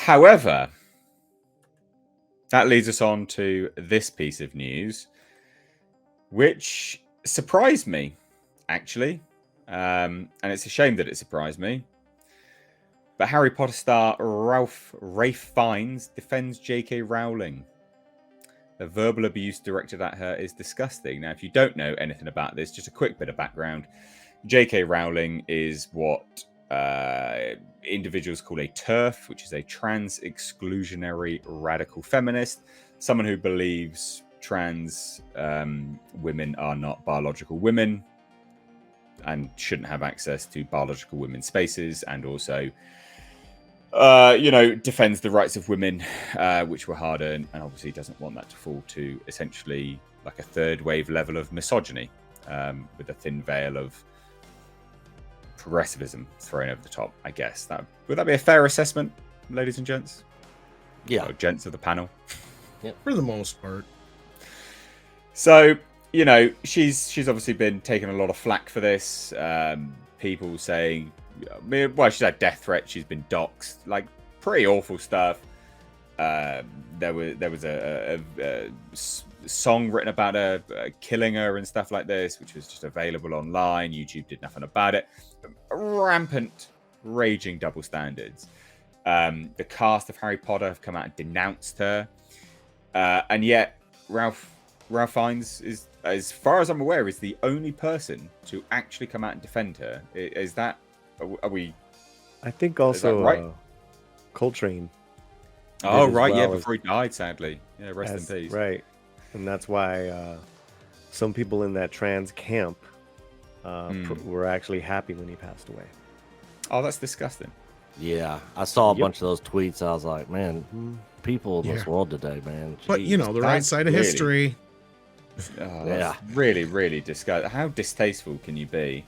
However, that leads us on to this piece of news, which surprised me, actually. And it's a shame that it surprised me. But Harry Potter star Ralph Fiennes defends J.K. Rowling. The verbal abuse directed at her is disgusting. Now, if you don't know anything about this, just a quick bit of background. J.K. Rowling is what individuals call a TERF, which is a trans exclusionary radical feminist, someone who believes trans women are not biological women and shouldn't have access to biological women's spaces, and also defends the rights of women, which were hard earned, and obviously doesn't want that to fall to essentially like a third wave level of misogyny, with a thin veil of progressivism thrown over the top, I guess. Would that be a fair assessment, ladies and gents? Yeah. Or gents of the panel. Yeah, for the most part. So, she's obviously been taking a lot of flack for this. People saying, well, she's had death threats, she's been doxxed, like pretty awful stuff. There was a song written about her killing her and stuff like this, which was just available online. YouTube did nothing about it. Rampant, raging double standards. The cast of Harry Potter have come out and denounced her, and yet Ralph Fiennes is, as far as I'm aware, is the only person to actually come out and defend her. Is that? Are we? I think also right? Coltrane. Oh right, yeah, before he died, sadly. Yeah, rest in peace. Right, and that's why some people in that trans camp were actually happy when he passed away. Oh, that's disgusting. Yeah, I saw a bunch of those tweets. I was like, man, people in this world today, man. But the right side of history. Yeah, really, really disgusting. How distasteful can you be?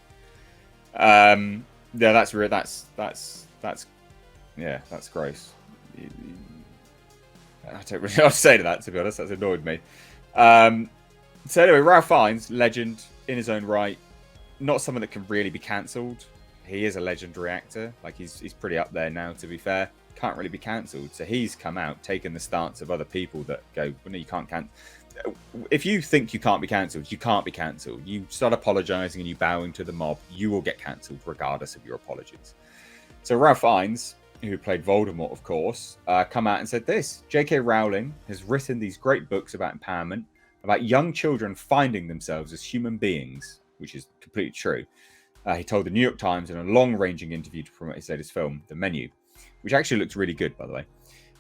Yeah, that's gross. I don't really know what to say to that, to be honest. That's annoyed me. So anyway, Ralph Fiennes, legend in his own right. Not someone that can really be cancelled. He is a legendary actor. Like, he's pretty up there now, to be fair. Can't really be cancelled. So he's come out, taken the stance of other people that go, well, no, you can't cancel. If you think you can't be cancelled, you can't be cancelled. You start apologising and you bowing to the mob, you will get cancelled regardless of your apologies. So Ralph Fiennes, who played Voldemort, of course, come out and said this. J.K. Rowling has written these great books about empowerment, about young children finding themselves as human beings, which is completely true. He told the New York Times in a long-ranging interview to promote his latest film, The Menu, which actually looks really good, by the way.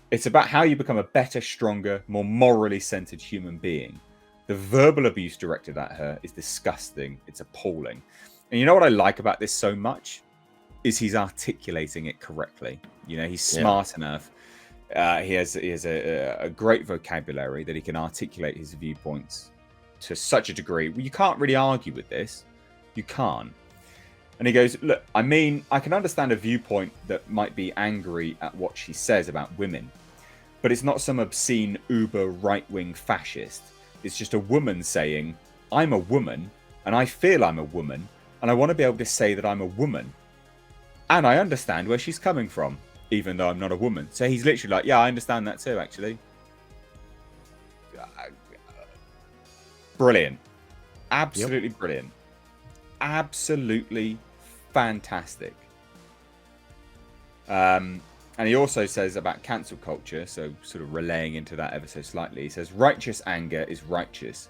It's about how you become a better, stronger, more morally centered human being. The verbal abuse directed at her is disgusting. It's appalling. And you know what I like about this so much? Is he's articulating it correctly. He's smart enough. He has a great vocabulary that he can articulate his viewpoints to such a degree. Well, you can't really argue with this. You can't. And he goes, look, I mean, I can understand a viewpoint that might be angry at what she says about women, but it's not some obscene uber right-wing fascist. It's just a woman saying, I'm a woman, and I feel I'm a woman, and I want to be able to say that I'm a woman. And I understand where she's coming from, even though I'm not a woman. So he's literally like, yeah, I understand that too, actually. Brilliant. Absolutely brilliant. Absolutely fantastic. And he also says about cancel culture, so sort of relaying into that ever so slightly. He says, righteous anger is righteous,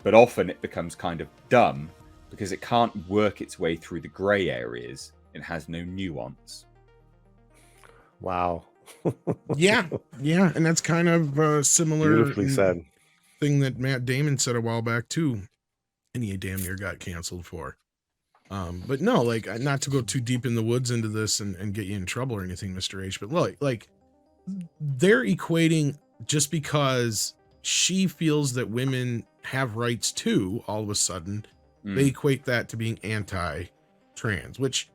but often it becomes kind of dumb because it can't work its way through the grey areas. It has no nuance. Wow. yeah, and that's kind of a similar Beautifully said thing that Matt Damon said a while back too, and he damn near got canceled for. But no, like, not to go too deep in the woods into this and get you in trouble or anything, Mr. H, but like they're equating, just because she feels that women have rights too, all of a sudden, they equate that to being anti-trans, which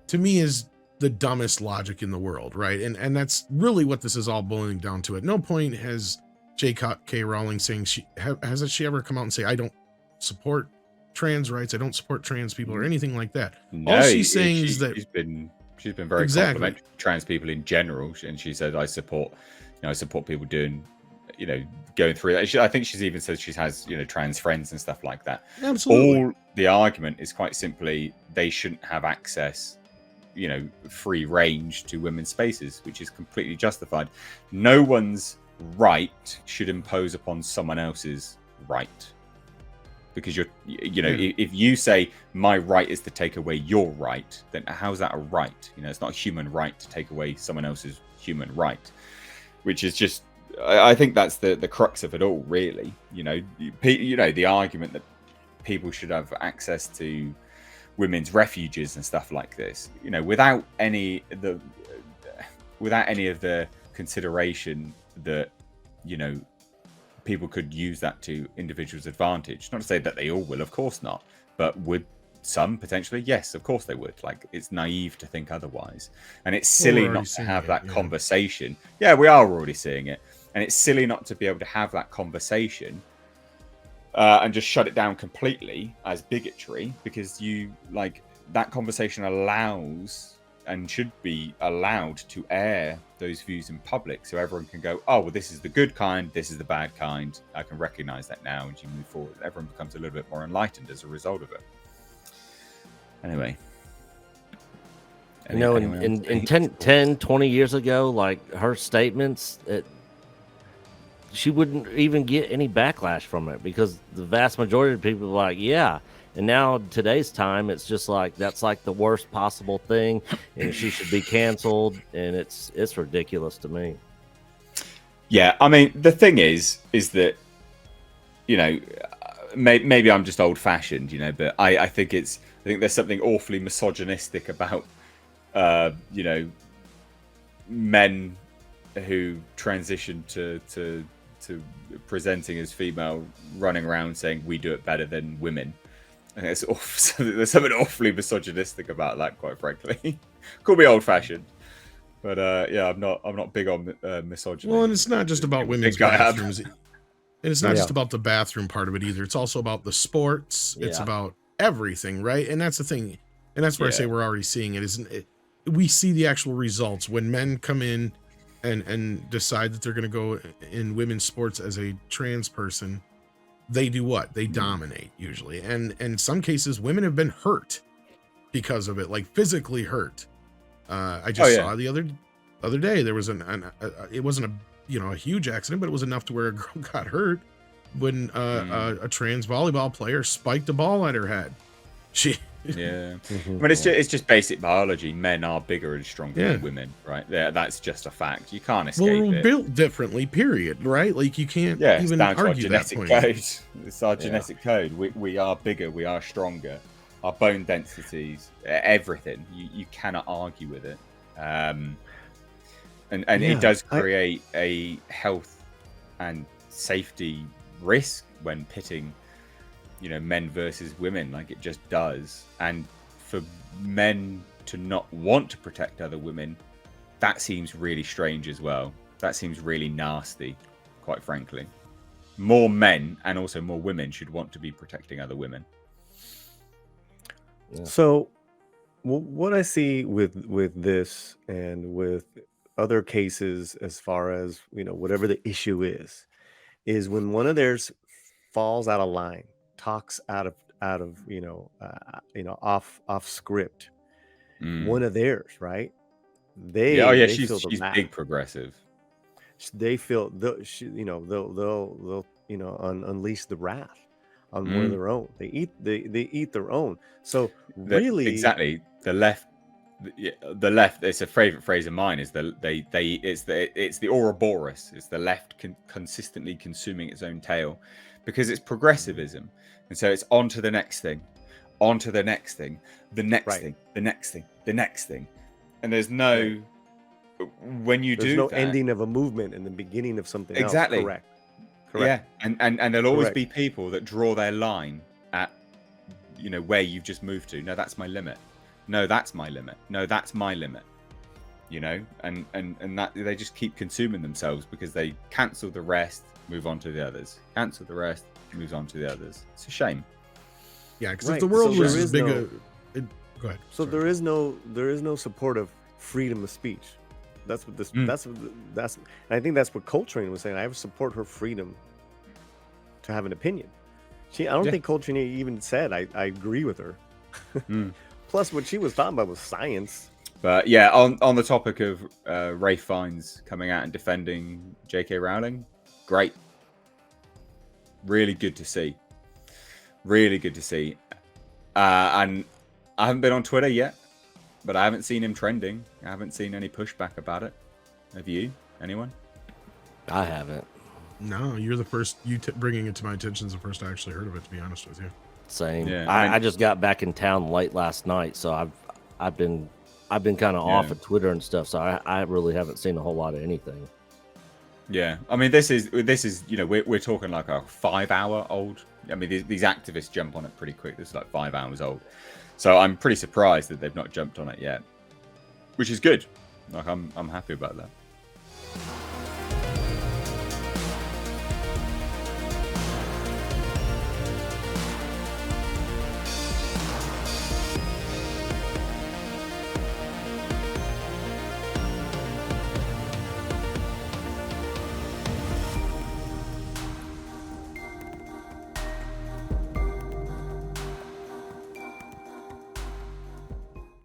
to me is the dumbest logic in the world, right? And that's really what this is all boiling down to. At no point has J.K. Rowling saying hasn't she ever come out and say, I don't support trans rights, I don't support trans people or anything like that. No, all she's saying is that she's been She's been very complimentary to trans people in general, and she said, I support people doing, going through that. I think she's even said she has, trans friends and stuff like that. Absolutely. All the argument is quite simply they shouldn't have access, free range to women's spaces, which is completely justified. No one's right should impose upon someone else's right. Because if you say my right is to take away your right, then how's that a right? It's not a human right to take away someone else's human right, which is just, I think that's the crux of it all, really. The argument that people should have access to women's refuges and stuff like this, without any of the consideration that, people could use that to individuals' advantage. Not to say that they all will, of course not, but would some potentially? Yes, of course they would. Like, it's naive to think otherwise, and it's silly not to have that conversation. Yeah, we are already seeing it, and it's silly not to be able to have that conversation and just shut it down completely as bigotry, because that conversation allows and should be allowed to air those views in public, so everyone can go, oh, well, this is the good kind, this is the bad kind. I can recognize that now, and you move forward. Everyone becomes a little bit more enlightened as a result of it. Anyway. In 10, 20 years ago, like, her statements, she wouldn't even get any backlash from it, because the vast majority of people are like, yeah. And now today's time, it's just like, that's like the worst possible thing, and she should be canceled, and it's ridiculous to me. Yeah, I mean, the thing is that, maybe I'm just old fashioned, but I think there's something awfully misogynistic about, men who transition to presenting as female, running around saying we do it better than women. There's something awfully misogynistic about that, quite frankly. Call me old-fashioned, but I'm not big on misogyny. Well, and it's not just about women's bathrooms, and it's not just about the bathroom part of it either. It's also about the sports. It's about everything, right? And that's the thing, and that's where I say we're already seeing it. We see the actual results when men come in and decide that they're going to go in women's sports as a trans person. They do what? They dominate usually. And in some cases, women have been hurt because of it, like physically hurt. I just saw the other day, there was it wasn't a huge accident, but it was enough to where a girl got hurt when a trans volleyball player spiked a ball at her head. But it's just basic biology. Men are bigger and stronger than women, right? Yeah, that's just a fact. You can't escape it. We're built differently, period, right? Like, you can't even argue that point. Code. It's our genetic code. We are bigger, we are stronger. Our bone densities, everything. You cannot argue with it. And it does create a health and safety risk when pitting men versus women, like it just does. And for men to not want to protect other women, that seems really strange as well. That seems really nasty, quite frankly. More men and also more women should want to be protecting other women. So what I see with this and with other cases, as far as whatever the issue is when one of theirs falls out of line, talks out of off script, one of theirs, right? She's big progressive. They feel they'll unleash the wrath on one of their own. They eat their own. So really, exactly, the left. It's a favorite phrase of mine. Is it's the Ouroboros. It's the left consistently consuming its own tail, because it's progressivism, and so it's on to the next thing, on to the next thing, the next thing, the next thing, the next thing, and there's no there's no ending of a movement and the beginning of something else. Correct. Yeah, and there'll always be people that draw their line at where you've just moved to. No, that's my limit. No, that's my limit. No, that's my limit. And that they just keep consuming themselves because they cancel the rest, move on to the others. Cancel the rest, moves on to the others. It's a shame. Yeah, because if the world was as big Go ahead. So Sorry. there is no support of freedom of speech. That's what this Mm. that's and I think that's what Coltrane was saying. I support her freedom to have an opinion. I don't Yeah. think Coltrane even said I agree with her. Mm. Plus, what she was talking about was science. But yeah, on the topic of Ray Fiennes coming out and defending J.K. Rowling, great. Really good to see. Really good to see. And I haven't been on Twitter yet, but I haven't seen him trending. I haven't seen any pushback about it. Have you? Anyone? I haven't. No, you're the first. Bringing it to my attention is the first I actually heard of it. To be honest with you. Same. Yeah, I just got back in town late last night, so I've been kind of off Yeah. of Twitter and stuff, so I really haven't seen a whole lot of anything. Yeah, I mean, this is we're talking like a 5 hour old. I mean, these activists jump on it pretty quick. This is like 5 hours old, so I'm pretty surprised that they've not jumped on it yet, which is good. Like I'm happy about that.